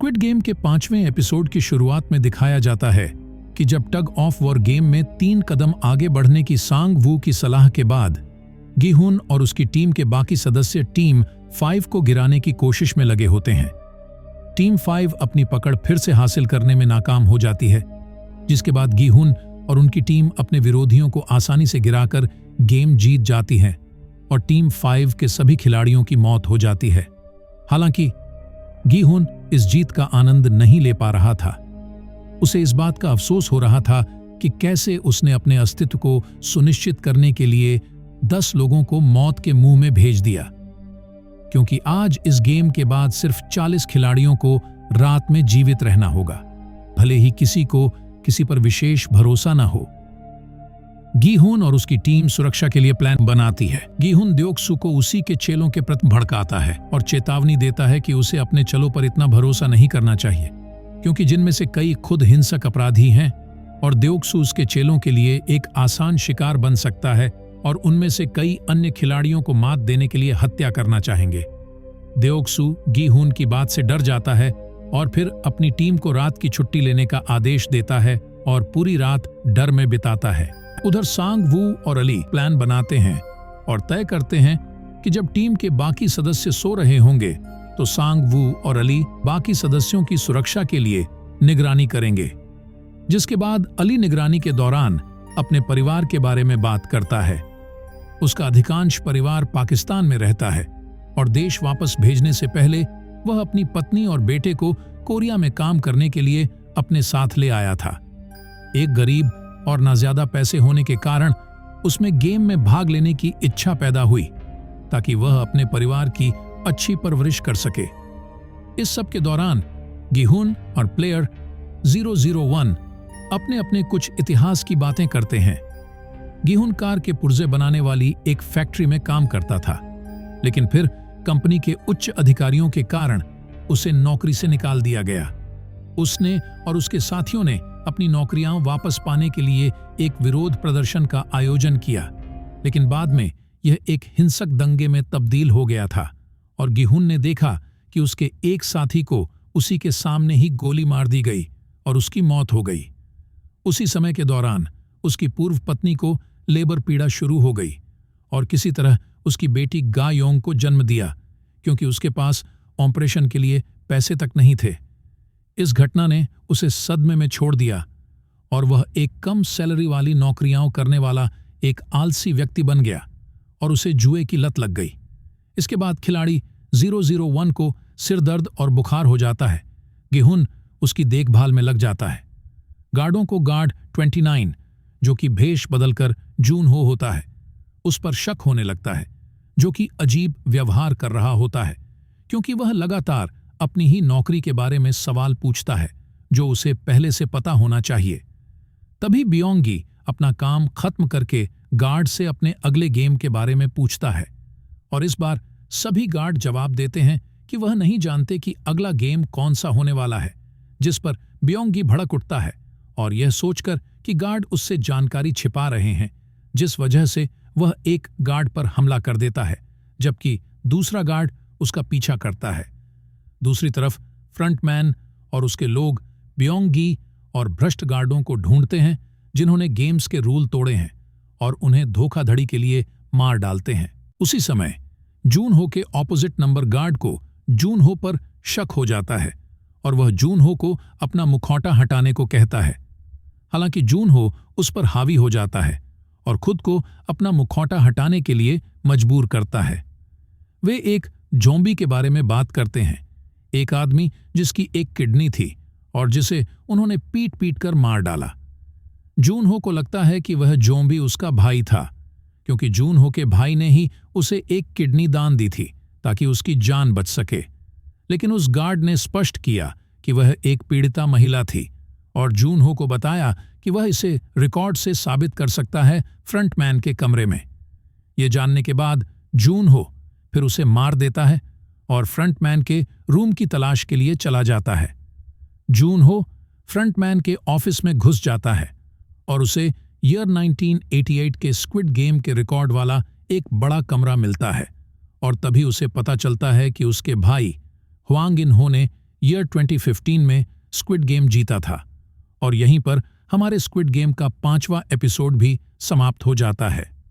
Squid game के 5वें episode की शुरुआत में दिखाया जाता है कि जब टग ऑफ वॉर गेम में 3 कदम आगे बढ़ने की सांग वू की सलाह के बाद गी-हुन और उसकी टीम के बाकी सदस्य टीम 5 को गिराने की कोशिश में लगे होते हैं। टीम 5 अपनी पकड़ फिर से हासिल करने में नाकाम हो जाती है, जिसके बाद गी-हुन और उनकी टीम अपने विरोधियों को आसानी से गिराकर गेम जीत जाती है और टीम 5 के सभी खिलाड़ियों की मौत हो जाती है। हालांकि गी-हुन इस जीत का आनंद नहीं ले पा रहा था। उसे इस बात का अफसोस हो रहा था कि कैसे उसने अपने अस्तित्व को सुनिश्चित करने के लिए 10 लोगों को मौत के मुंह में भेज दिया, क्योंकि आज इस गेम के बाद सिर्फ 40 खिलाड़ियों को रात में जीवित रहना होगा, भले ही किसी को किसी पर विशेष भरोसा न हो। गी-हुन और उसकी टीम सुरक्षा के लिए प्लान बनाती है। गी-हुन द्योक-सू को उसी के चेलों के प्रति भड़काता है और चेतावनी देता है कि उसे अपने चलों पर इतना भरोसा नहीं करना चाहिए, क्योंकि जिनमें से कई खुद हिंसक अपराधी हैं और द्योक-सू उसके चेलों के लिए एक आसान शिकार बन सकता है और उनमें से कई अन्य खिलाड़ियों को मात देने के लिए हत्या करना चाहेंगे। द्योक-सू गी-हुन की बात से डर जाता है और फिर अपनी टीम को रात की छुट्टी लेने का आदेश देता है और पूरी रात डर में बिताता है। उधर सांग वू और अली प्लान बनाते हैं और तय करते हैं कि जब टीम के बाकी सदस्य सो रहे होंगे तो सांग वू और अली बाकी सदस्यों की सुरक्षा के लिए निगरानी करेंगे, जिसके बाद अली निगरानी के दौरान अपने परिवार के बारे में बात करता है। उसका अधिकांश परिवार पाकिस्तान में रहता है और देश वापस भेजने से पहले वह अपनी पत्नी और बेटे को कोरिया में काम करने के लिए अपने साथ ले आया था। एक गरीब और ना ज्यादा पैसे होने के कारण उसमें गेम में भाग लेने की इच्छा पैदा हुई ताकि वह अपने परिवार की अच्छी परवरिश कर सके। इस सब के दौरान गी-हुन और प्लेयर 001 अपने अपने कुछ इतिहास की बातें करते हैं। गी-हुन कार के पुर्जे बनाने वाली एक फैक्ट्री में काम करता था, लेकिन फिर कंपनी के उच्च अधिकारियों के कारण उसे नौकरी से निकाल दिया गया। उसने और उसके साथियों ने अपनी नौकरियां वापस पाने के लिए एक विरोध प्रदर्शन का आयोजन किया, लेकिन बाद में यह एक हिंसक दंगे में तब्दील हो गया था और गी-हुन ने देखा कि उसके एक साथी को उसी के सामने ही गोली मार दी गई और उसकी मौत हो गई। उसी समय के दौरान उसकी पूर्व पत्नी को लेबर पीड़ा शुरू हो गई और किसी तरह उसकी बेटी गा-योंग को जन्म दिया, क्योंकि उसके पास ऑपरेशन के लिए पैसे तक नहीं थे। इस घटना ने उसे सदमे में छोड़ दिया और वह एक कम सैलरी वाली नौकरियां करने वाला एक आलसी व्यक्ति बन गया और उसे जुए की लत लग गई। इसके बाद खिलाड़ी 001 को सिर दर्द और बुखार हो जाता है। गी-हुन उसकी देखभाल में लग जाता है। गार्डों को गार्ड 29, जो कि भेष बदलकर जून-हो होता है, उस पर शक होने लगता है, जो कि अजीब व्यवहार कर रहा होता है, क्योंकि वह लगातार अपनी ही नौकरी के बारे में सवाल पूछता है जो उसे पहले से पता होना चाहिए। तभी बियोंगी अपना काम खत्म करके गार्ड से अपने अगले गेम के बारे में पूछता है और इस बार सभी गार्ड जवाब देते हैं कि वह नहीं जानते कि अगला गेम कौन सा होने वाला है, जिस पर बियोंगी भड़क उठता है और यह सोचकर कि गार्ड उससे जानकारी छिपा रहे हैं, जिस वजह से वह एक गार्ड पर हमला कर देता है, जबकि दूसरा गार्ड उसका पीछा करता है। दूसरी तरफ फ्रंटमैन और उसके लोग बियोंगी और भ्रष्ट गार्डों को ढूंढते हैं जिन्होंने गेम्स के रूल तोड़े हैं और उन्हें धोखाधड़ी के लिए मार डालते हैं। उसी समय जून-हो के ऑपोजिट नंबर गार्ड को जून-हो पर शक हो जाता है और वह जून-हो को अपना मुखौटा हटाने को कहता है। हालांकि जून-हो उस पर हावी हो जाता है और खुद को अपना मुखौटा हटाने के लिए मजबूर करता है। वे एक ज़ॉम्बी के बारे में बात करते हैं, एक आदमी जिसकी एक किडनी थी और जिसे उन्होंने पीट पीट कर मार डाला। जून-हो को लगता है कि वह ज़ॉम्बी उसका भाई था, क्योंकि जून-हो के भाई ने ही उसे एक किडनी दान दी थी ताकि उसकी जान बच सके। लेकिन उस गार्ड ने स्पष्ट किया कि वह एक पीड़िता महिला थी और जून-हो को बताया कि वह इसे रिकॉर्ड से साबित कर सकता है फ्रंटमैन के कमरे में। ये जानने के बाद जून-हो फिर उसे मार देता है और फ्रंटमैन के रूम की तलाश के लिए चला जाता है। जून-हो फ्रंटमैन के ऑफिस में घुस जाता है और उसे ईयर 1988 के स्क्विड गेम के रिकॉर्ड वाला एक बड़ा कमरा मिलता है और तभी उसे पता चलता है कि उसके भाई ह्वांग इन-हो ने ईयर 2015 में स्क्विड गेम जीता था और यहीं पर हमारे स्क्विड गेम का 5वां एपिसोड भी समाप्त हो जाता है।